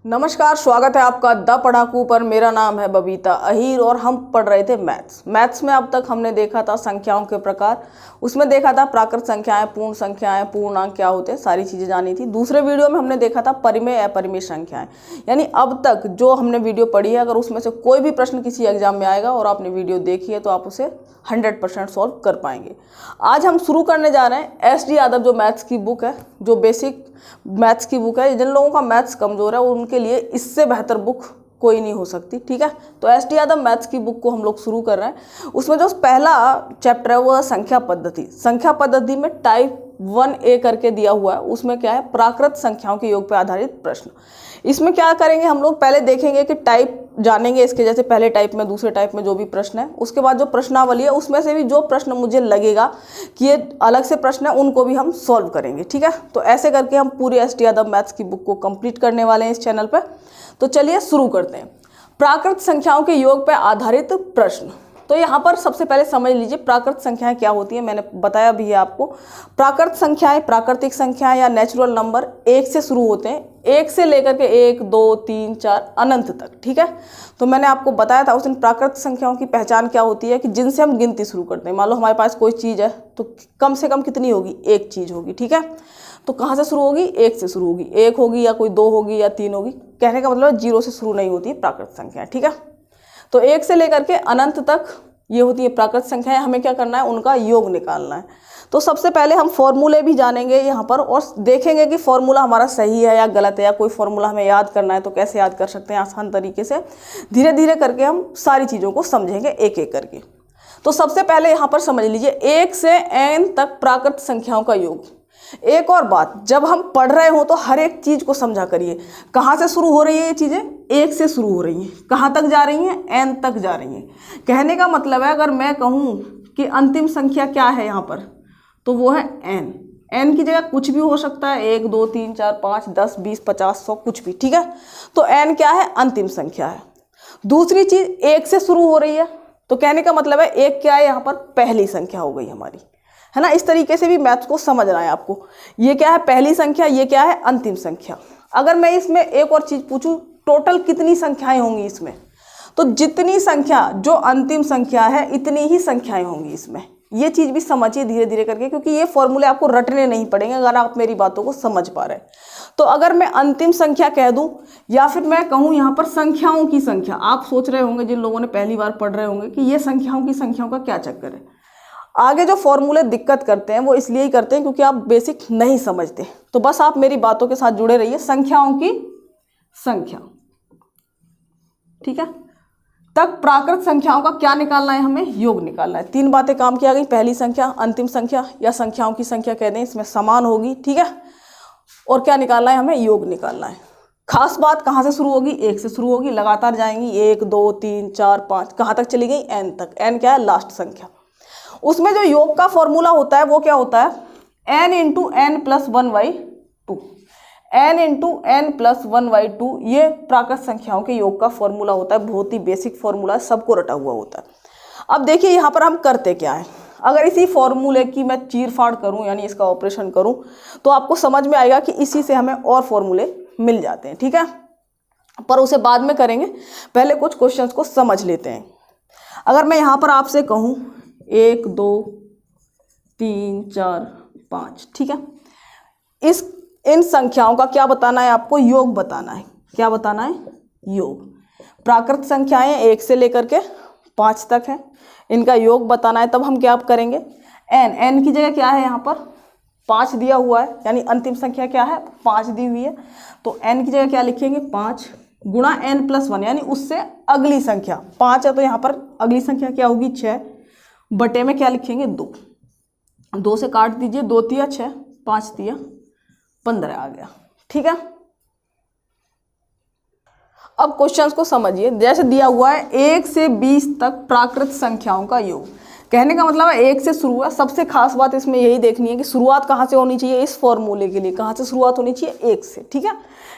नमस्कार, स्वागत है आपका द पढ़ाकू पर। मेरा नाम है बबीता अहीर और हम पढ़ रहे थे मैथ्स में अब तक हमने देखा था संख्याओं के प्रकार। उसमें देखा था प्राकृत संख्याएं, पूर्ण संख्याएं, पूर्णांक क्या होते हैं, सारी चीज़ें जानी थी। दूसरे वीडियो में हमने देखा था परिमेय अपरिमेय संख्याएं। यानी अब तक जो हमने वीडियो पढ़ी है, अगर उसमें से कोई भी प्रश्न किसी एग्जाम में आएगा और आपने वीडियो देखी है तो आप उसे 100% सॉल्व कर पाएंगे। आज हम शुरू करने जा रहे हैं एस डी यादव जो मैथ्स की बुक है, जो बेसिक मैथ्स की बुक है। जिन लोगों का मैथ्स कमज़ोर है उनके लिए इससे बेहतर बुक कोई नहीं हो सकती, ठीक है। तो एस डी यादव मैथ्स की बुक को हम लोग शुरू कर रहे हैं। उसमें जो पहला चैप्टर है वो है संख्या पद्धति। संख्या पद्धति में टाइप 1A करके दिया हुआ है। उसमें क्या है, प्राकृत संख्याओं के योग पर आधारित प्रश्न। इसमें क्या करेंगे हम लोग, पहले देखेंगे कि टाइप जानेंगे इसके, जैसे पहले टाइप में, दूसरे टाइप में जो भी प्रश्न है। उसके बाद जो प्रश्नावली है उसमें से भी जो प्रश्न मुझे लगेगा कि ये अलग से प्रश्न है उनको भी हम सॉल्व करेंगे, ठीक है। तो ऐसे करके हम पूरी एस डी यादव मैथ्स की बुक को कंप्लीट करने वाले हैं इस चैनल पर। तो चलिए शुरू करते हैं। प्राकृत संख्याओं के योग पर आधारित प्रश्न। तो यहाँ पर सबसे पहले समझ लीजिए प्राकृत संख्याएं क्या होती हैं। मैंने बताया भी है आपको। प्राकृत संख्याएं, प्राकृतिक संख्याएं या नेचुरल नंबर 1 से शुरू होते हैं, 1 से लेकर के 1, 2, 3, 4 अनंत तक, ठीक है। तो मैंने आपको बताया था उस दिन प्राकृत संख्याओं की पहचान क्या होती है कि जिनसे हम गिनती शुरू करते हैं। मान लो हमारे पास कोई चीज़ है तो कम से कम कितनी होगी, एक चीज़ होगी, ठीक है। तो कहाँ से शुरू होगी, 1 से शुरू होगी। 1 होगी या कोई 2 होगी या 3 होगी। कहने का मतलब 0 से शुरू नहीं होती है प्राकृत संख्या, ठीक है। तो 1 से लेकर के अनंत तक ये होती है प्राकृत संख्याएं। हमें क्या करना है, उनका योग निकालना है। तो सबसे पहले हम फॉर्मूले भी जानेंगे यहाँ पर और देखेंगे कि फॉर्मूला हमारा सही है या गलत है, या कोई फॉर्मूला हमें याद करना है तो कैसे याद कर सकते हैं आसान तरीके से। धीरे धीरे करके हम सारी चीज़ों को समझेंगे एक एक करके। तो सबसे पहले यहाँ पर समझ लीजिए 1 से n तक प्राकृत संख्याओं का योग। एक और बात, जब हम पढ़ रहे हो तो हर एक चीज़ को समझा करिए। कहाँ से शुरू हो रही है ये चीज़ें, 1 से शुरू हो रही हैं। कहाँ तक जा रही हैं, n तक जा रही हैं। कहने का मतलब है, अगर मैं कहूँ कि अंतिम संख्या क्या है यहाँ पर, तो वो है n। n की जगह कुछ भी हो सकता है, 1, 2, 3, 4, 5, 10, 20, 50, 100, कुछ भी, ठीक है। तो n क्या है, अंतिम संख्या है। दूसरी चीज़ 1 से शुरू हो रही है, तो कहने का मतलब है 1 क्या है यहाँ पर, पहली संख्या हो गई हमारी, है ना। इस तरीके से भी मैथ्स को समझना है आपको। ये क्या है, पहली संख्या, ये क्या है, अंतिम संख्या। अगर मैं इसमें एक और चीज़ पूछूं, टोटल कितनी संख्याएं होंगी इसमें, तो जितनी संख्या जो अंतिम संख्या है इतनी ही संख्याएं होंगी इसमें। ये चीज़ भी समझिए धीरे धीरे करके, क्योंकि ये फॉर्मूले आपको रटने नहीं पड़ेंगे अगर आप मेरी बातों को समझ पा रहे हैं। तो अगर मैं अंतिम संख्या कह दूं या फिर मैं कहूं यहाँ पर संख्याओं की संख्या, आप सोच रहे होंगे, जिन लोगों ने पहली बार पढ़ रहे होंगे, कि ये संख्याओं की संख्याओं का क्या चक्कर है। आगे जो फॉर्मूले दिक्कत करते हैं वो इसलिए ही करते हैं क्योंकि आप बेसिक नहीं समझते। तो बस आप मेरी बातों के साथ जुड़े रहिए। संख्याओं की संख्या, ठीक है। तक प्राकृत संख्याओं का क्या निकालना है, हमें योग निकालना है। 3 बातें काम की आ गई, पहली संख्या, अंतिम संख्या या संख्याओं की संख्या कह दें, इसमें समान होगी, ठीक है। और क्या निकालना है, हमें योग निकालना है। खास बात, कहाँ से शुरू होगी, 1 से शुरू होगी, लगातार जाएंगी, 1, 2, 3, 4, 5, कहाँ तक चली गई, n तक। n क्या है, लास्ट संख्या। उसमें जो योग का फॉर्मूला होता है वो क्या होता है, n into n plus 1/2। n into n plus 1/2 ये प्राकृत संख्याओं के योग का फॉर्मूला होता है। बहुत ही बेसिक फॉर्मूला है, सबको रटा हुआ होता है। अब देखिए यहाँ पर हम करते क्या है। अगर इसी फॉर्मूले की मैं चीर फाड़ करूँ, यानी इसका ऑपरेशन करूँ, तो आपको समझ में आएगा कि इसी से हमें और फॉर्मूले मिल जाते हैं, ठीक है। पर उसे बाद में करेंगे, पहले कुछ क्वेश्चंस को समझ लेते हैं। अगर मैं यहाँ पर आपसे कहूँ 1, 2, 3, 4, 5, ठीक है। इन संख्याओं का क्या बताना है आपको, योग बताना है। क्या बताना है, योग। प्राकृत संख्याएं 1 से लेकर के 5 तक है, इनका योग बताना है। तब हम क्या करेंगे, n की जगह क्या है यहाँ पर, 5 दिया हुआ है, यानी अंतिम संख्या क्या है, 5 दी हुई है। तो n की जगह क्या लिखेंगे, 5 गुणा n प्लस 1, यानी उससे अगली संख्या। 5 है तो यहाँ पर अगली संख्या क्या होगी, 6 बटे में क्या लिखेंगे, 2। 2 से काट दीजिए, 2 तिया 6, 5 तिया 15 आ गया, ठीक है। अब क्वेश्चंस को समझिए। जैसे दिया हुआ है 1 से 20 तक प्राकृत संख्याओं का योग। कहने का मतलब है 1 से शुरू है। सबसे खास बात इसमें यही देखनी है कि शुरुआत कहाँ से होनी चाहिए, इस फॉर्मूले के लिए कहाँ से शुरुआत होनी चाहिए, 1 से, ठीक है।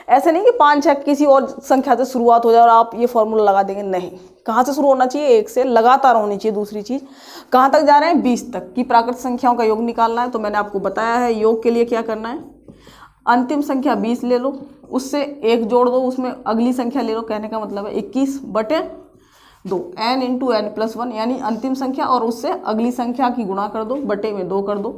ऐसे नहीं कि 5, 6 किसी और संख्या से शुरुआत हो जाए और आप ये फॉर्मूला लगा देंगे, नहीं। कहाँ से शुरू होना चाहिए, 1 से, लगातार होनी चाहिए। दूसरी चीज़, कहाँ तक जा रहे हैं, 20 तक की प्राकृत संख्याओं का योग निकालना है। तो मैंने आपको बताया है योग के लिए क्या करना है, अंतिम संख्या 20 ले लो उससे 1 जोड़ दो, उसमें अगली संख्या ले लो, कहने का मतलब है 21/2 n इंटू n+1 यानी अंतिम संख्या, और उससे अगली संख्या की गुणा कर दो, बटे में 2 कर दो,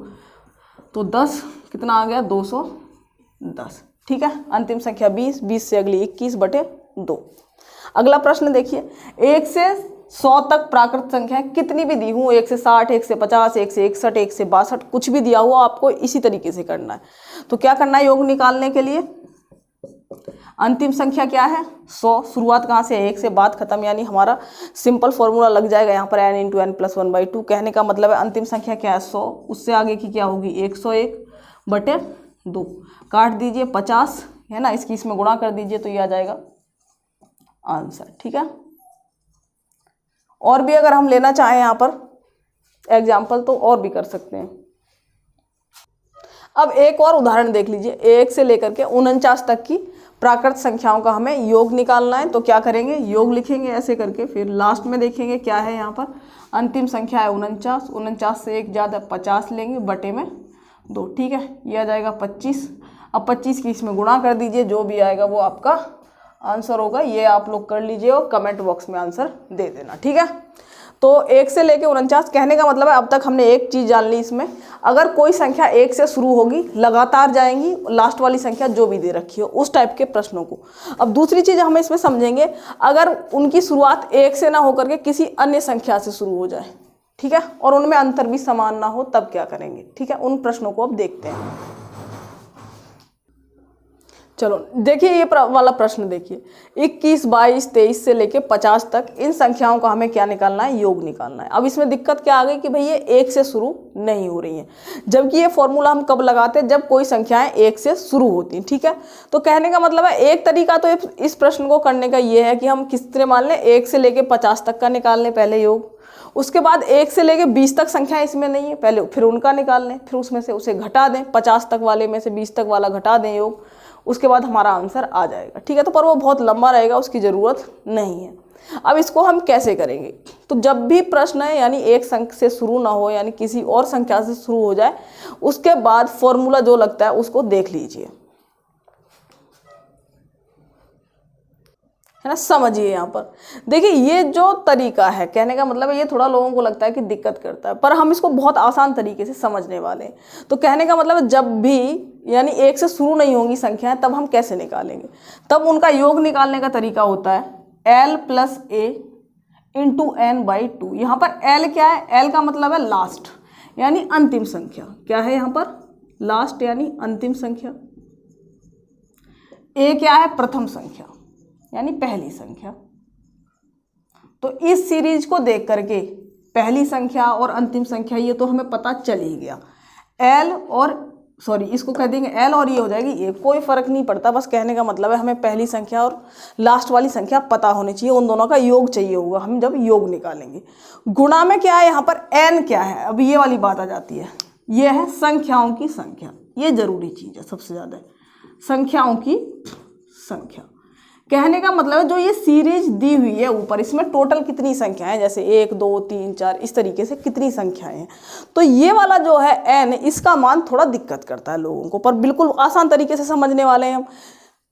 तो 10 कितना आ गया 210। ठीक है, अंतिम संख्या 20, 20 से अगली 21/2। अगला प्रश्न देखिए, 1 से 100 तक प्राकृत संख्या कितनी भी दी हूँ, 1 से 60, 1 से 50, 1 से 61, 1 से 62, कुछ भी दिया हुआ आपको इसी तरीके से करना है। तो क्या करना है योग निकालने के लिए, अंतिम संख्या क्या है 100, शुरुआत कहाँ से 1 से, बात खत्म, यानी हमारा सिंपल फॉर्मूला लग जाएगा यहाँ पर n इंटू n+1/2। कहने का मतलब है अंतिम संख्या क्या है 100, उससे आगे की क्या होगी 101/2, काट दीजिए 50 है ना, इसकी इसमें गुणा कर दीजिए तो ये आ जाएगा आंसर। ठीक है, और भी अगर हम लेना चाहें यहाँ पर एग्जाम्पल तो और भी कर सकते हैं। अब एक और उदाहरण देख लीजिए, 1 से लेकर के 49 तक की प्राकृत संख्याओं का हमें योग निकालना है। तो क्या करेंगे, योग लिखेंगे ऐसे करके, फिर लास्ट में देखेंगे क्या है यहाँ पर, अंतिम संख्या है 49, 49 से 1 ज़्यादा 50 लेंगे, बटे में 2। ठीक है, ये आ जाएगा 25। अब 25 की इसमें गुणा कर दीजिए, जो भी आएगा वो आपका आंसर होगा। ये आप लोग कर लीजिए और कमेंट बॉक्स में आंसर दे देना। ठीक है, तो 1 से लेके 49, कहने का मतलब है अब तक हमने एक चीज़ जान ली इसमें, अगर कोई संख्या 1 से शुरू होगी लगातार जाएंगी, लास्ट वाली संख्या जो भी दे रखी हो, उस टाइप के प्रश्नों को। अब दूसरी चीज़ हम इसमें समझेंगे, अगर उनकी शुरुआत 1 से ना होकर के किसी अन्य संख्या से शुरू हो जाए, ठीक है, और उनमें अंतर भी समान ना हो, तब क्या करेंगे। ठीक है, उन प्रश्नों को अब देखते हैं। चलो देखिए, ये वाला प्रश्न देखिए, 21, 22, 23 से लेके 50 तक इन संख्याओं का हमें क्या निकालना है, योग निकालना है। अब इसमें दिक्कत क्या आ गई कि भाई ये 1 से शुरू नहीं हो रही हैं, जबकि ये फॉर्मूला हम कब लगाते हैं, जब कोई संख्याएं 1 से शुरू होती हैं। ठीक है, तो कहने का मतलब है एक तरीका तो इस प्रश्न को करने का ये है कि हम किस तरह मान लें, 1 से लेके 50 तक का निकाल लें पहले योग, उसके बाद 1 से लेके 20 तक संख्या इसमें नहीं है पहले, फिर उनका निकाल लें, फिर उसमें से उसे घटा दें, 50 तक वाले में से 20 तक वाला घटा दें योग, उसके बाद हमारा आंसर आ जाएगा। ठीक है, तो पर वो बहुत लंबा रहेगा, उसकी ज़रूरत नहीं है। अब इसको हम कैसे करेंगे, तो जब भी प्रश्न है यानी एक संख्या से शुरू ना हो, यानी किसी और संख्या से शुरू हो जाए, उसके बाद फॉर्मूला जो लगता है उसको देख लीजिए, है ना, समझिए। यहाँ पर देखिए, ये जो तरीका है, कहने का मतलब है ये थोड़ा लोगों को लगता है कि दिक्कत करता है, पर हम इसको बहुत आसान तरीके से समझने वाले हैं। तो कहने का मतलब है जब भी यानी 1 से शुरू नहीं होंगी संख्याएं, तब हम कैसे निकालेंगे, तब उनका योग निकालने का तरीका होता है l + a इंटू n/2। यहाँ पर l क्या है, l का मतलब है लास्ट यानी अंतिम संख्या, क्या है यहाँ पर लास्ट यानी अंतिम संख्या, a क्या है प्रथम संख्या यानी पहली संख्या। तो इस सीरीज को देख करके पहली संख्या और अंतिम संख्या ये तो हमें पता चल ही गया, इसको कह देंगे l और ये हो जाएगी ये, कोई फर्क नहीं पड़ता, बस कहने का मतलब है हमें पहली संख्या और लास्ट वाली संख्या पता होनी चाहिए, उन दोनों का योग चाहिए होगा हम जब योग निकालेंगे। गुणा में क्या है यहाँ पर n क्या है, अब ये वाली बात आ जाती है, ये है संख्याओं की संख्या, ये जरूरी चीज़ है सबसे ज़्यादा, संख्याओं की संख्या। कहने का मतलब है जो ये सीरीज दी हुई है ऊपर, इसमें टोटल कितनी संख्याएं, जैसे 1, 2, 3, 4 इस तरीके से कितनी संख्याएं हैं, तो ये वाला जो है n, इसका मान थोड़ा दिक्कत करता है लोगों को, पर बिल्कुल आसान तरीके से समझने वाले हैं हम।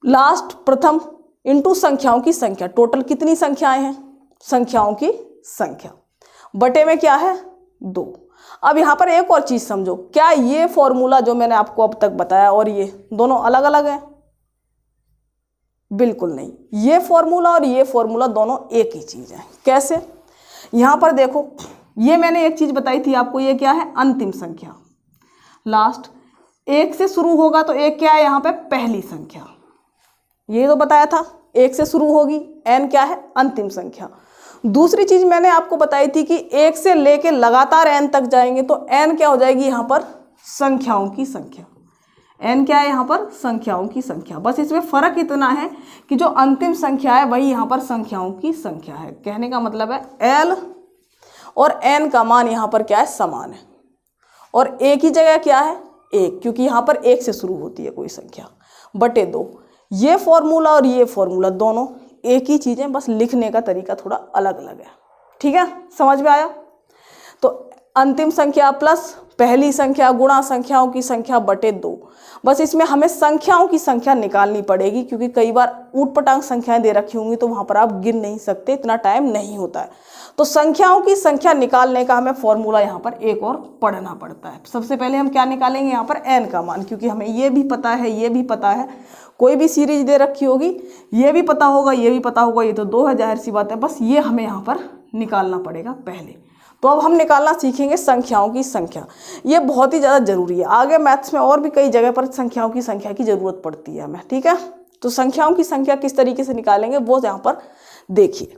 लास्ट प्रथम इंटू संख्याओं की संख्या, टोटल कितनी संख्याएं हैं, संख्याओं की संख्या, बटे में क्या है 2। अब यहाँ पर एक और चीज़ समझो, क्या ये फॉर्मूला जो मैंने आपको अब तक बताया और ये दोनों अलग अलग हैं, बिल्कुल नहीं, ये फॉर्मूला और ये फॉर्मूला दोनों एक ही चीज़ है। कैसे, यहाँ पर देखो, ये मैंने एक चीज़ बताई थी आपको, ये क्या है अंतिम संख्या, लास्ट 1 से शुरू होगा तो 1 क्या है यहाँ पे पहली संख्या, ये तो बताया था 1 से शुरू होगी, n क्या है अंतिम संख्या। दूसरी चीज़ मैंने आपको बताई थी कि 1 से लेके लगातार n तक जाएंगे तो n क्या हो जाएगी यहाँ पर संख्याओं की संख्या, n क्या है यहाँ पर संख्याओं की संख्या। बस इसमें फ़र्क इतना है कि जो अंतिम संख्या है वही यहाँ पर संख्याओं की संख्या है। कहने का मतलब है l और n का मान यहाँ पर क्या है समान है, और एक ही जगह क्या है 1, क्योंकि यहाँ पर 1 से शुरू होती है कोई संख्या, बटे 2। ये फॉर्मूला और ये फॉर्मूला दोनों एक ही चीज़ें, बस लिखने का तरीका थोड़ा अलग अलग है। ठीक है, समझ में आया। तो अंतिम संख्या प्लस पहली संख्या गुणा संख्याओं की संख्या बटे 2। बस इसमें हमें संख्याओं की संख्या निकालनी पड़ेगी, क्योंकि कई बार ऊटपटांग संख्याएं दे रखी होंगी तो वहां पर आप गिन नहीं सकते, इतना टाइम नहीं होता है। तो संख्याओं की संख्या निकालने का हमें फॉर्मूला यहाँ पर एक और पढ़ना पड़ता है। सबसे पहले हम क्या निकालेंगे, यहाँ पर n का मान, क्योंकि हमें ये भी पता है, ये भी पता है, कोई भी सीरीज दे रखी होगी ये भी पता होगा, ये भी पता होगा, ये तो 2 है, जाहिर सी बात है। बस ये हमें यहाँ पर निकालना पड़ेगा पहले। तो अब हम निकालना सीखेंगे संख्याओं की संख्या। ये बहुत ही ज़्यादा जरूरी है, आगे मैथ्स में और भी कई जगह पर संख्याओं की संख्या की जरूरत पड़ती है हमें, ठीक है। तो संख्याओं की संख्या किस तरीके से निकालेंगे वो यहाँ पर देखिए।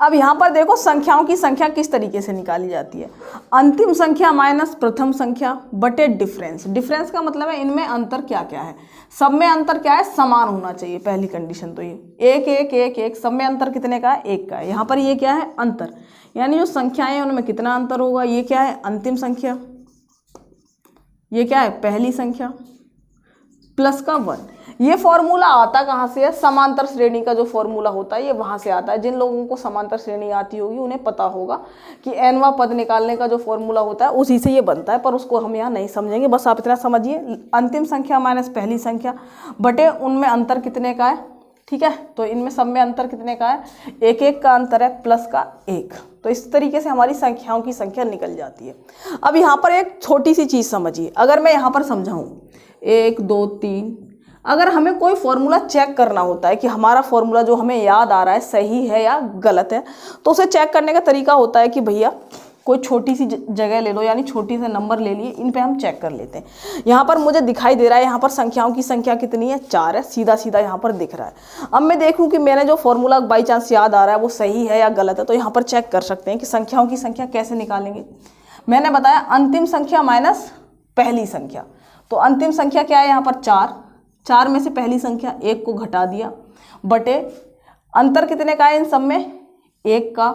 अब यहाँ पर देखो संख्याओं की संख्या किस तरीके से निकाली जाती है। अंतिम संख्या माइनस प्रथम संख्या बटे डिफरेंस। डिफरेंस का मतलब है इनमें अंतर क्या क्या है। सब में अंतर क्या है, समान होना चाहिए, पहली कंडीशन तो ये 1 1 1 1, सब में अंतर कितने का है, 1 का है। यहाँ पर ये क्या है, अंतर, यानी जो संख्याएं हैं उनमें कितना अंतर होगा। ये क्या है, अंतिम संख्या, ये क्या है, पहली संख्या, प्लस का 1। ये फॉर्मूला आता कहाँ से है, समांतर श्रेणी का जो फॉर्मूला होता है ये वहाँ से आता है। जिन लोगों को समांतर श्रेणी आती होगी उन्हें पता होगा कि nवां पद निकालने का जो फॉर्मूला होता है उसी से ये बनता है, पर उसको हम यहाँ नहीं समझेंगे। बस आप इतना समझिए, अंतिम संख्या माइनस पहली संख्या बटे उनमें अंतर कितने का है, ठीक है। तो इनमें सब में अंतर कितने का है, 1 1 का अंतर है, प्लस का 1। तो इस तरीके से हमारी संख्याओं की संख्या निकल जाती है। अब यहाँ पर एक छोटी सी चीज़ समझिए, अगर मैं यहाँ पर समझाऊँ 1 2 3, अगर हमें कोई फॉर्मूला चेक करना होता है कि हमारा फॉर्मूला जो हमें याद आ रहा है सही है या गलत है, तो उसे चेक करने का तरीका होता है कि भैया कोई छोटी सी जगह ले लो, यानी छोटी से नंबर ले लिए, इन पे हम चेक कर लेते हैं। यहाँ पर मुझे दिखाई दे रहा है, यहाँ पर संख्याओं की संख्या कितनी है, 4 है, सीधा सीधा यहाँ पर दिख रहा है। अब मैं देखूँ कि मैंने जो फॉर्मूला बाई चांस याद आ रहा है वो सही है या गलत है, तो यहाँ पर चेक कर सकते हैं कि संख्याओं की संख्या कैसे निकालेंगे। मैंने बताया अंतिम संख्या माइनस पहली संख्या, तो अंतिम संख्या क्या है यहाँ पर 4, 4 में से पहली संख्या 1 को घटा दिया, बटे अंतर कितने का है इन सब में, 1 का,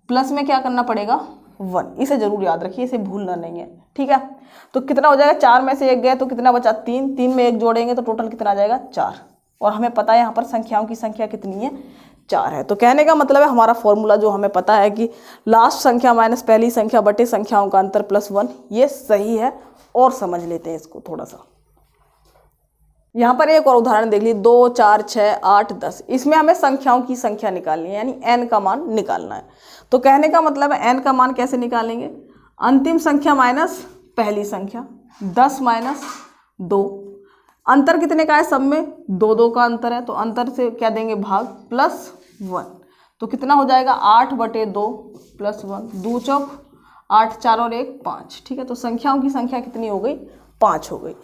प्लस में क्या करना पड़ेगा 1। इसे जरूर याद रखिए, इसे भूलना नहीं है, ठीक है। तो कितना हो जाएगा, 4 में से 1 गया तो कितना बचा 3, 3 में 1 जोड़ेंगे तो टोटल कितना आ जाएगा 4। और हमें पता है यहाँ पर संख्याओं की संख्या कितनी है, 4 है। तो कहने का मतलब है हमारा फॉर्मूला जो हमें पता है कि लास्ट संख्या माइनस पहली संख्या बटे संख्याओं का अंतर प्लस 1, ये सही है। और समझ लेते हैं इसको थोड़ा सा। यहाँ पर एक और उदाहरण देख लीजिए, 2 4 6 8 10। इसमें हमें संख्याओं की संख्या निकालनी है, यानी n का मान निकालना है। तो कहने का मतलब है n का मान कैसे निकालेंगे, अंतिम संख्या माइनस पहली संख्या, 10 माइनस 2, अंतर कितने का है सब में, 2 2 का अंतर है, तो अंतर से क्या देंगे भाग, प्लस 1। तो कितना हो जाएगा 8 बटे 2 प्लस 1, 2 चौक 8, 4 और 1 5, ठीक है। तो संख्याओं की संख्या कितनी हो गई, 5 हो गई।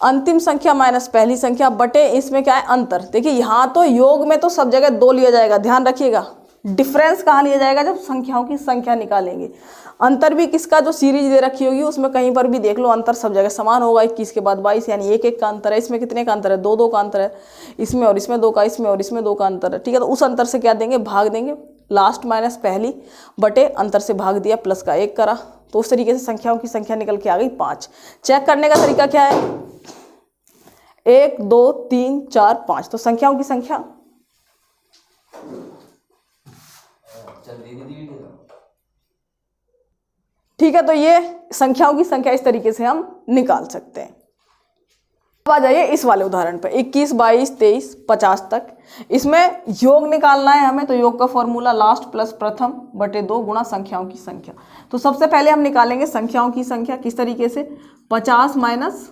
अंतिम संख्या माइनस पहली संख्या बटे इसमें क्या है अंतर। देखिए यहाँ तो योग में तो सब जगह 2 लिया जाएगा, ध्यान रखिएगा। डिफरेंस कहाँ लिया जाएगा, जब संख्याओं की संख्या निकालेंगे। अंतर भी किसका, जो सीरीज दे रखी होगी उसमें कहीं पर भी देख लो अंतर सब जगह समान होगा, 21 के बाद 22, यानी 1 1 का अंतर है। इसमें कितने का अंतर है, 2 2 का अंतर है, इसमें और इसमें 2 का, इसमें और इसमें 2 का अंतर है, ठीक है। तो उस अंतर से क्या देंगे, भाग देंगे, लास्ट माइनस पहली बटे अंतर से भाग दिया, प्लस का 1 करा। तो उस तरीके से संख्याओं की संख्या निकल के आ गई 5। चेक करने का तरीका क्या है, 1 2 3 4 5। तो संख्याओं की संख्या, ठीक है। तो ये संख्याओं की संख्या इस तरीके से हम निकाल सकते हैं। अब आ जाइए इस वाले उदाहरण पे, 21 22 23 50 तक। इसमें योग निकालना है हमें, तो योग का फॉर्मूला लास्ट प्लस प्रथम बटे 2 गुणा संख्याओं की संख्या। तो सबसे पहले हम निकालेंगे संख्याओं की संख्या किस तरीके से, 50 माइनस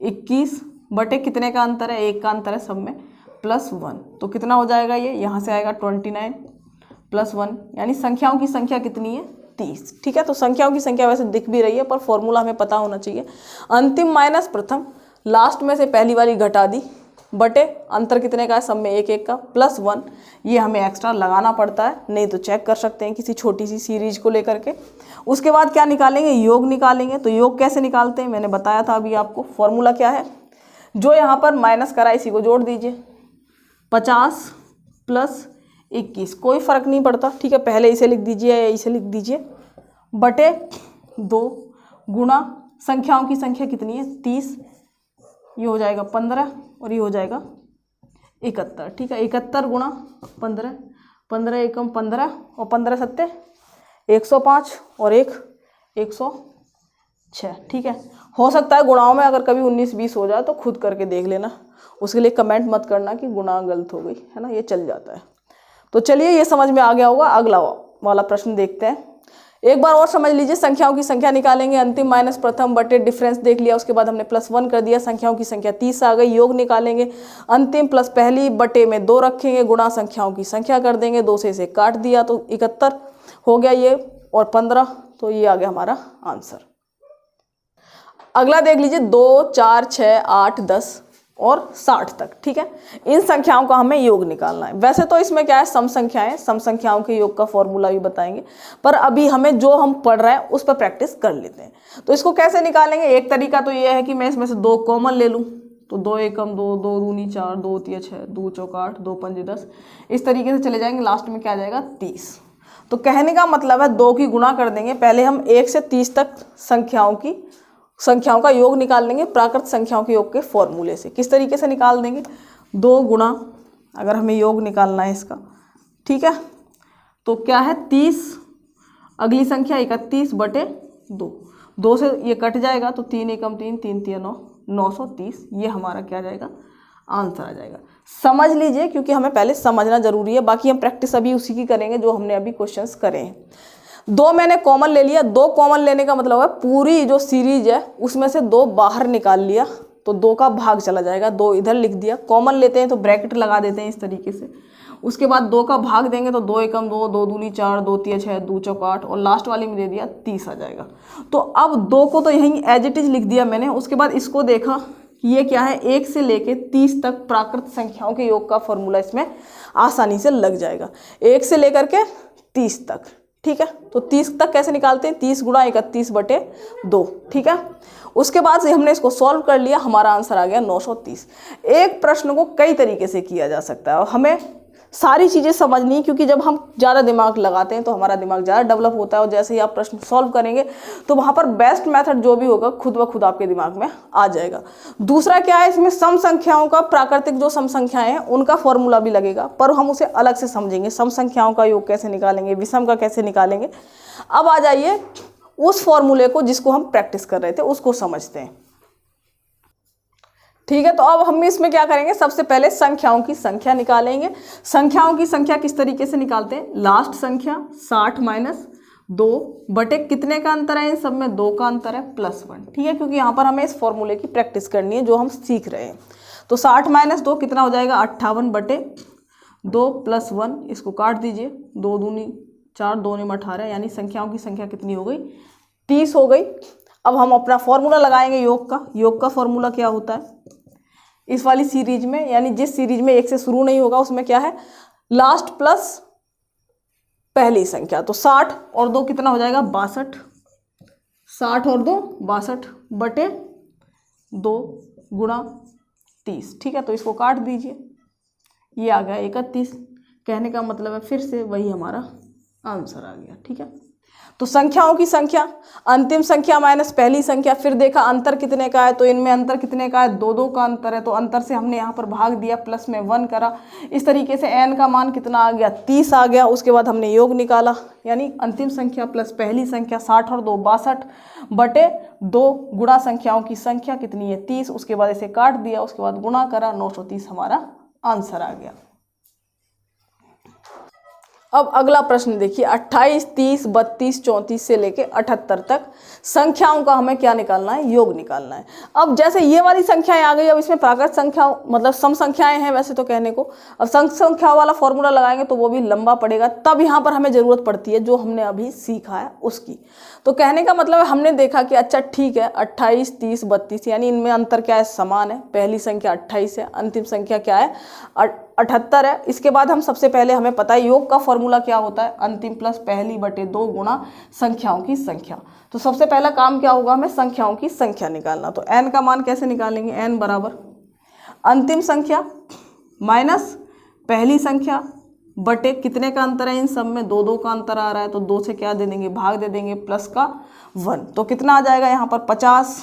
21 बटे कितने का अंतर है, 1 का अंतर है सब में, प्लस 1। तो कितना हो जाएगा ये, यहाँ से आएगा 29 प्लस 1, यानी संख्याओं की संख्या कितनी है, 30, ठीक है। तो संख्याओं की संख्या वैसे दिख भी रही है, पर फॉर्मूला हमें पता होना चाहिए। अंतिम माइनस प्रथम, लास्ट में से पहली वाली घटा दी, बटे अंतर कितने का है सब में, 1 1 का, प्लस 1। ये हमें एक्स्ट्रा लगाना पड़ता है, नहीं तो चेक कर सकते हैं किसी छोटी सी सीरीज को लेकर के। उसके बाद क्या निकालेंगे, योग निकालेंगे। तो योग कैसे निकालते हैं, मैंने बताया था अभी आपको। फॉर्मूला क्या है, जो यहाँ पर माइनस करा इसी को जोड़ दीजिए, 50 प्लस 21, कोई फर्क नहीं पड़ता, ठीक है। पहले इसे लिख दीजिए या इसे लिख दीजिए, बटे 2 गुणा संख्याओं की संख्या कितनी है, 30, ये हो जाएगा 15 और ये हो जाएगा 71, ठीक है। 71 गुणा 15, 15 एकम 15 और 15 सत्ते 105 और 1 106। ठीक है, हो सकता है गुणाओं में अगर कभी 19-20 हो जाए तो खुद करके देख लेना, उसके लिए कमेंट मत करना कि गुणा गलत हो गई, है ना, ये चल जाता है। तो चलिए, ये समझ में आ गया होगा। अगला वाला प्रश्न देखते हैं। एक बार और समझ लीजिए, संख्याओं की संख्या निकालेंगे, अंतिम माइनस प्रथम बटे डिफरेंस देख लिया, उसके बाद हमने +1 कर दिया, संख्याओं की संख्या 30 आ गई। योग निकालेंगे, अंतिम प्लस पहली बटे में 2 रखेंगे, गुणा संख्याओं की संख्या कर देंगे, 2 से इसे काट दिया तो 71 हो गया ये, और 15, तो ये आ गया हमारा आंसर। अगला देख लीजिए, 2, 4, 6, 8, 10 और 60 तक। ठीक है, इन संख्याओं का हमें योग निकालना है। वैसे तो इसमें क्या है, सम संख्याएं, सम संख्याओं के योग का फॉर्मूला भी बताएंगे, पर अभी हमें जो हम पढ़ रहे हैं उस पर प्रैक्टिस कर लेते हैं। तो इसको कैसे निकालेंगे, एक तरीका तो ये है कि मैं इसमें से 2 कॉमन ले लूँ, तो 2 एकम 2, 2 दूनी 4, 2 तिया 6, 2 चौका 8, 2 पंजे 10, इस तरीके से चले जाएंगे, लास्ट में क्या आ जाएगा 30। तो कहने का मतलब है 2 की गुणा कर देंगे, पहले हम 1 से 30 तक संख्याओं का योग निकाल लेंगे प्राकृत संख्याओं के योग के फॉर्मूले से। किस तरीके से निकाल देंगे, 2 गुणा, अगर हमें योग निकालना है इसका, ठीक है, तो क्या है 30, अगली संख्या 31 बटे 2, 2 से ये कट जाएगा तो 3 एकम 3, 3 तिया 9, 930, ये हमारा क्या आ जाएगा, आंसर आ जाएगा। समझ लीजिए, क्योंकि हमें पहले समझना जरूरी है, बाकी हम प्रैक्टिस अभी उसी की करेंगे जो हमने अभी क्वेश्चंस करे हैं। 2 मैंने कॉमन ले लिया, 2 कॉमन लेने का मतलब है पूरी जो सीरीज है उसमें से 2 बाहर निकाल लिया तो 2 का भाग चला जाएगा, 2 इधर लिख दिया। कॉमन लेते हैं तो ब्रैकेट लगा देते हैं इस तरीके से, उसके बाद 2 का भाग देंगे तो 2 एकम 2, 2 दूनी 4, 2 तिया 6, 2 चौका 8, और लास्ट वाली में दे दिया 30 आ जाएगा। तो अब 2 को तो यहीं एज इट इज लिख दिया मैंने, उसके बाद इसको देखा कि ये क्या है, 1 से लेके 30 तक प्राकृत संख्याओं के योग का फॉर्मूला इसमें आसानी से लग जाएगा, 1 से लेकर के 30 तक। ठीक है, तो 30 तक कैसे निकालते हैं, 30 गुणा 31 बटे 2। ठीक है, उसके बाद से हमने इसको सॉल्व कर लिया, हमारा आंसर आ गया 930। एक प्रश्न को कई तरीके से किया जा सकता है और हमें सारी चीज़ें समझनी, क्योंकि जब हम ज़्यादा दिमाग लगाते हैं तो हमारा दिमाग ज़्यादा डेवलप होता है, और जैसे ही आप प्रश्न सॉल्व करेंगे तो वहाँ पर बेस्ट मेथड जो भी होगा खुद ब खुद आपके दिमाग में आ जाएगा। दूसरा क्या है, इसमें सम संख्याओं का, प्राकृतिक जो सम संख्याएं हैं उनका फॉर्मूला भी लगेगा, पर हम उसे अलग से समझेंगे, सम संख्याओं का योग कैसे निकालेंगे, विषम का कैसे निकालेंगे। अब आ जाइए उस फॉर्मूले को जिसको हम प्रैक्टिस कर रहे थे उसको समझते हैं। ठीक है, तो अब हम इसमें क्या करेंगे, सबसे पहले संख्याओं की संख्या निकालेंगे। संख्याओं की संख्या किस तरीके से निकालते हैं, लास्ट संख्या 60 माइनस 2 बटे कितने का अंतर है, इन सब में 2 का अंतर है +1। ठीक है, क्योंकि यहाँ पर हमें इस फॉर्मूले की प्रैक्टिस करनी है जो हम सीख रहे हैं। तो 60 माइनस 2 कितना हो जाएगा, 58 बटे 2 + 1, इसको काट दीजिए, 2 दूनी 4, 2 ने 18, यानी संख्याओं की संख्या कितनी हो गई, 30 हो गई। अब हम अपना फॉर्मूला लगाएंगे योग का। योग का फॉर्मूला क्या होता है इस वाली सीरीज में, यानी जिस सीरीज में 1 से शुरू नहीं होगा उसमें क्या है, लास्ट प्लस पहली संख्या। तो 60 और 2 कितना हो जाएगा, 62, 60 और 2 62 बटे 2 गुणा 30। ठीक है, तो इसको काट दीजिए, ये आ गया 31। कहने का मतलब है फिर से वही हमारा आंसर आ गया। ठीक है, तो संख्याओं की संख्या, अंतिम संख्या माइनस पहली संख्या, फिर देखा अंतर कितने का है, तो इनमें अंतर कितने का है, 2-2 का अंतर है, तो अंतर से हमने यहाँ पर भाग दिया, प्लस में 1 करा। इस तरीके से n का मान कितना आ गया, 30 आ गया। उसके बाद हमने योग निकाला, यानी अंतिम संख्या प्लस पहली संख्या 60 और 2 62 बटे 2 गुणा संख्याओं की संख्या कितनी है, 30। उसके बाद इसे काट दिया, उसके बाद गुणा करा, 930 हमारा आंसर आ गया। अब अगला प्रश्न देखिए, 28, 30, 32, 34 से लेके 78 तक संख्याओं का हमें क्या निकालना है, योग निकालना है। अब जैसे ये वाली संख्याएं आ गई, अब इसमें प्राकृत संख्या मतलब सम संख्याएं हैं वैसे तो कहने को। अब सम संख्या वाला फॉर्मूला लगाएंगे तो वो भी लंबा पड़ेगा, तब यहाँ पर हमें ज़रूरत पड़ती है जो हमने अभी सीखा है उसकी। तो कहने का मतलब है हमने देखा कि अच्छा ठीक है, 28, 30, 32 यानी इनमें अंतर क्या है, समान है। पहली संख्या 28 है, अंतिम संख्या क्या है 78 है। इसके बाद हम सबसे पहले हमें पता है योग का फॉर्मूला क्या होता है, अंतिम प्लस पहली बटे 2 गुणा संख्याओं की संख्या। तो सबसे पहला काम क्या होगा, हमें संख्याओं की संख्या निकालना। तो n का मान कैसे निकालेंगे, n बराबर अंतिम संख्या माइनस पहली संख्या बटे कितने का अंतर है, इन सब में 2-2 का अंतर आ रहा है, तो 2 से क्या दे देंगे, भाग दे देंगे, प्लस का 1। तो कितना आ जाएगा यहाँ पर 50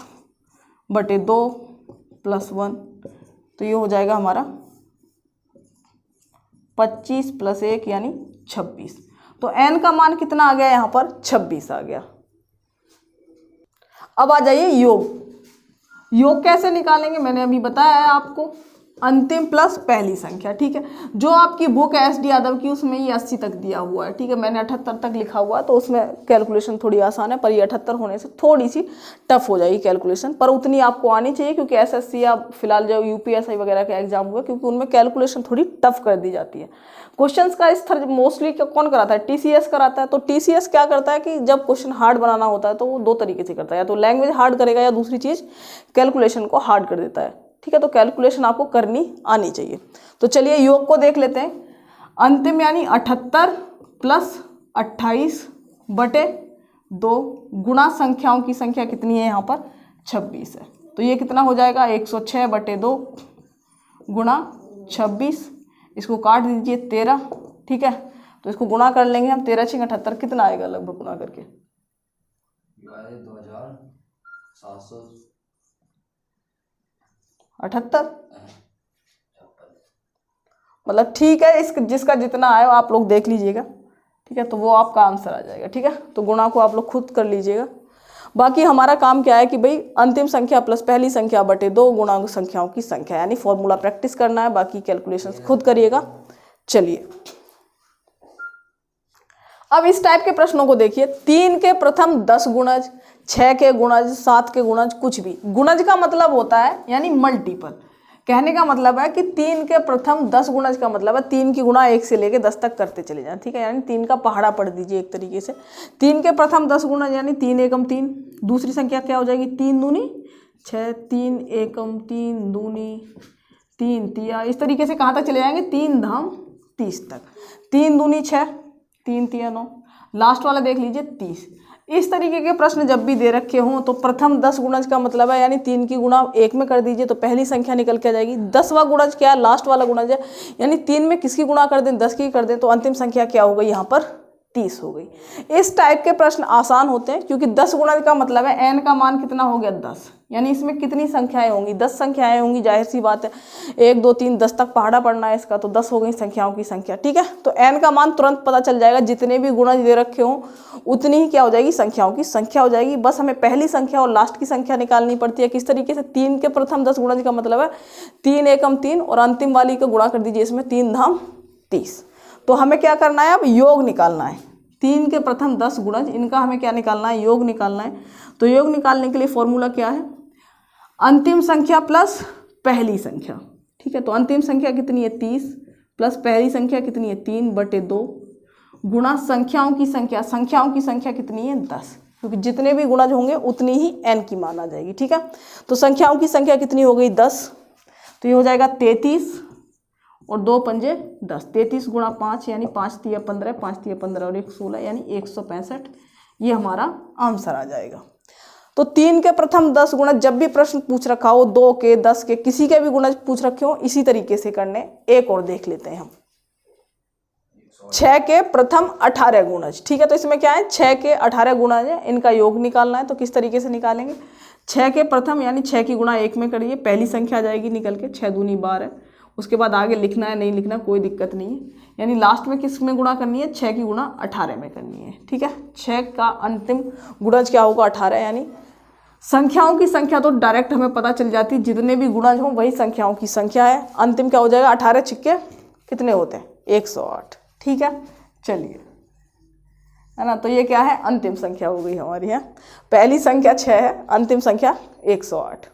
बटे 2 + 1, तो ये हो जाएगा हमारा 25 + 1 यानी 26। तो n का मान कितना आ गया यहाँ पर, 26 आ गया। अब आ जाइए योग। योग कैसे निकालेंगे मैंने अभी बताया है आपको, अंतिम प्लस पहली संख्या, ठीक है। जो आपकी बुक है SD यादव की उसमें ये 80 तक दिया हुआ है, ठीक है। मैंने 78 तक लिखा हुआ है, तो उसमें कैलकुलेशन थोड़ी आसान है, पर ये 78 होने से थोड़ी सी टफ हो जाएगी कैलकुलेशन, पर उतनी आपको आनी चाहिए, क्योंकि SSC या फिलहाल जो UPSI वगैरह का एग्जाम हुआ, क्योंकि उनमें कैलकुलेशन थोड़ी टफ कर दी जाती है। क्वेश्चंस का स्तर मोस्टली कौन कराता है, TCS कराता है। तो TCS क्या करता है कि जब क्वेश्चन हार्ड बनाना होता है तो वो 2 तरीके से करता है, या तो लैंग्वेज हार्ड करेगा या दूसरी चीज़ कैलकुलेशन को हार्ड कर देता है, ठीक है। तो कैलकुलेशन आपको करनी आनी चाहिए। तो चलिए योग को देख लेते हैं। अंतिम यानी 78 प्लस 28/2 गुणा संख्याओं की संख्या कितनी है, यहाँ पर 26 है। तो ये कितना हो जाएगा, 106/2 गुणा 26, इसको काट दीजिए 13, ठीक है। तो इसको गुणा कर लेंगे हम, 13 6 78, कितना आएगा लगभग गुणा करके, 2778। मतलब ठीक है, इस जिसका जितना आए आप लोग देख लीजिएगा, ठीक है। तो वो आपका आंसर आ जाएगा, ठीक है। तो गुणा को आप लोग खुद कर लीजिएगा। बाकी हमारा काम क्या है कि भाई अंतिम संख्या प्लस पहली संख्या बटे 2 गुणा संख्याओं की संख्या, यानी फॉर्मूला प्रैक्टिस करना है, बाकी कैलकुलेशंस खुद करिएगा। चलिए अब इस टाइप के प्रश्नों को देखिए। 3 के प्रथम 10 गुणज, 6 के गुणज, 7 के गुणज, कुछ भी। गुणज का मतलब होता है यानी मल्टीपल। कहने का मतलब है कि 3 के प्रथम 10 गुणज का मतलब है 3 की गुणा 1 से लेके 10 तक करते चले जाएं, ठीक है। यानी 3 का पहाड़ा पढ़ दीजिए एक तरीके से। 3 के प्रथम 10 गुणज यानी 3 एकम 3, दूसरी संख्या क्या हो जाएगी, 3 दूनी 6, 3 एकम 3 दूनी 3 तिया, इस तरीके से कहाँ तक चले जाएंगे, 3 धाम 30 तक। 3 दूनी 6, 3 तिया 9, लास्ट वाला देख लीजिए 30। इस तरीके के प्रश्न जब भी दे रखे हों तो प्रथम 10 गुणज का मतलब है यानी 3 की गुणा 1 में कर दीजिए तो पहली संख्या निकल के आ जाएगी। 10वां गुणज क्या है, लास्ट वाला गुणज है, यानी 3 में किसकी गुणा कर दें, 10 की कर दें, तो अंतिम संख्या क्या हो गई, यहाँ पर 30 हो गई। इस टाइप के प्रश्न आसान होते हैं, क्योंकि 10 गुणज का मतलब है n का मान कितना हो गया, 10, यानी इसमें कितनी संख्याएं होंगी, 10 संख्याएं होंगी। जाहिर सी बात है 1 2 3 10 तक पहाड़ा पढ़ना है इसका, तो 10 हो गई संख्याओं की संख्या, ठीक है। तो n का मान तुरंत पता चल जाएगा, जितने भी गुणज दे रखे हों उतनी ही क्या हो जाएगी, संख्याओं की संख्या हो जाएगी। बस हमें पहली संख्या और लास्ट की संख्या निकालनी पड़ती है। किस तरीके से, 3 के प्रथम 10 गुणज का मतलब है 3 एकम 3 और अंतिम वाली का गुणा कर दीजिए इसमें 3 धाम 30। तो हमें क्या करना है, अब योग निकालना है। 3 के प्रथम 10 गुणज, इनका हमें क्या निकालना है, योग निकालना है। तो योग निकालने के लिए फॉर्मूला क्या है, अंतिम संख्या प्लस पहली संख्या, ठीक है। तो अंतिम संख्या कितनी है, 30 प्लस पहली संख्या कितनी है, 3/2 गुणा संख्याओं की संख्या, संख्याओं की संख्या कितनी है, 10, क्योंकि जितने भी गुणज होंगे उतनी ही n की मान आ जाएगी, ठीक है। तो संख्याओं की संख्या कितनी हो गई, 10, तो ये हो जाएगा 33 और 2 पंजे 10, 33 गुणा 5 यानी 5 तिया 15, 5 तिया 15 और 1 16 यानी 165, ये हमारा आंसर आ जाएगा। तो 3 के प्रथम 10 गुणज जब भी प्रश्न पूछ रखा हो, 2 के 10 के किसी के भी गुणज पूछ रखे हो, इसी तरीके से करने। एक और देख लेते हैं हम, 6 के प्रथम 18 गुणज, ठीक है। तो इसमें क्या है, 6 के 18 गुणज है, इनका योग निकालना है। तो किस तरीके से निकालेंगे, 6 के प्रथम यानी 6 की गुणा 1 में करिए, पहली संख्या आ जाएगी निकल के, 6 दूनी 12। उसके बाद आगे लिखना है नहीं लिखना कोई दिक्कत नहीं है, यानी लास्ट में किस में गुणा करनी है, 6 की गुणा 18 में करनी है, ठीक है। 6 का अंतिम गुणज क्या होगा, 18, यानी संख्याओं की संख्या तो डायरेक्ट हमें पता चल जाती है, जितने भी गुणज हों वही संख्याओं की संख्या है। अंतिम क्या हो जाएगा, 18 छिक्के कितने होते हैं, 108, ठीक है। चलिए, है ना, तो ये क्या है, अंतिम संख्या हो गई हमारी है। पहली संख्या 6 है, अंतिम संख्या 108।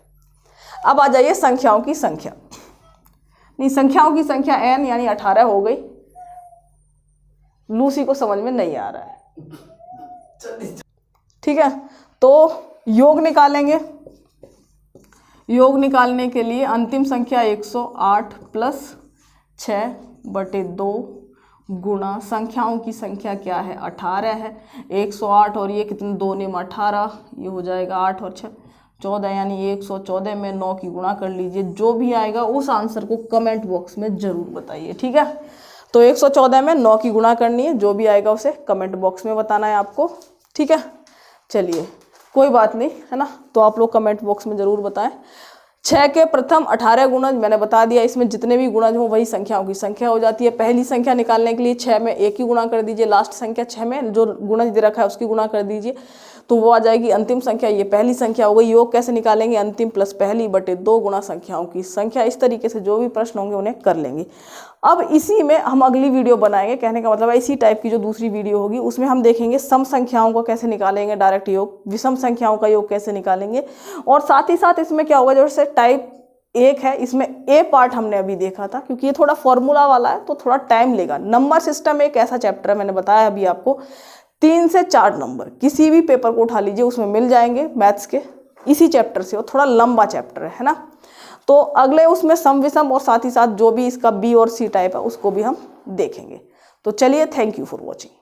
अब आ जाइए संख्याओं की संख्या, नहीं संख्याओं की संख्या n यानी 18 हो गई। लूसी को समझ में नहीं आ रहा है, ठीक है। तो योग निकालेंगे। योग निकालने के लिए अंतिम संख्या 108 प्लस 6/2 गुणा संख्याओं की संख्या क्या है, 18 है। 108 और ये कितने, 2 ने 18, ये हो जाएगा 8 और 6 14, यानी 114 में 9 की गुणा कर लीजिए। जो भी आएगा उस आंसर को कमेंट बॉक्स में ज़रूर बताइए, ठीक है। तो 114 में 9 की गुणा करनी है, जो भी आएगा उसे कमेंट बॉक्स में बताना है आपको, ठीक है। चलिए कोई बात नहीं, है ना, तो आप लोग कमेंट बॉक्स में ज़रूर बताएं। 6 के प्रथम 18 गुणज मैंने बता दिया, इसमें जितने भी गुणज हों वही संख्याओं की संख्या हो जाती है। पहली संख्या निकालने के लिए 6 में 1 की गुणा कर दीजिए, लास्ट संख्या 6 में जो गुणज दे रखा है उसकी गुणा कर दीजिए। तो वो आ जाएगी अंतिम संख्या। ये पहली संख्या हो गई। योग कैसे निकालेंगे? अंतिम प्लस पहली बटे 2 गुणा संख्याओं की संख्या। इस तरीके से जो भी प्रश्न होंगे उन्हें कर लेंगे। अब इसी में हम अगली वीडियो बनाएंगे, कहने का मतलब है इसी टाइप की जो दूसरी वीडियो होगी उसमें हम देखेंगे सम संख्याओं को कैसे निकालेंगे डायरेक्ट योग, विषम संख्याओं का योग कैसे निकालेंगे, और साथ ही साथ इसमें क्या होगा, जैसे टाइप 1 है इसमें ए पार्ट हमने अभी देखा था, क्योंकि ये थोड़ा फॉर्मूला वाला है तो थोड़ा टाइम लेगा। नंबर सिस्टम एक ऐसा चैप्टर है, मैंने बताया अभी आपको, 3 से 4 नंबर किसी भी पेपर को उठा लीजिए उसमें मिल जाएंगे मैथ्स के, इसी चैप्टर से। वो थोड़ा लंबा चैप्टर है ना। तो अगले उसमें सम विषम और साथ ही साथ जो भी इसका बी और सी टाइप है उसको भी हम देखेंगे। तो चलिए, थैंक यू फॉर वॉचिंग।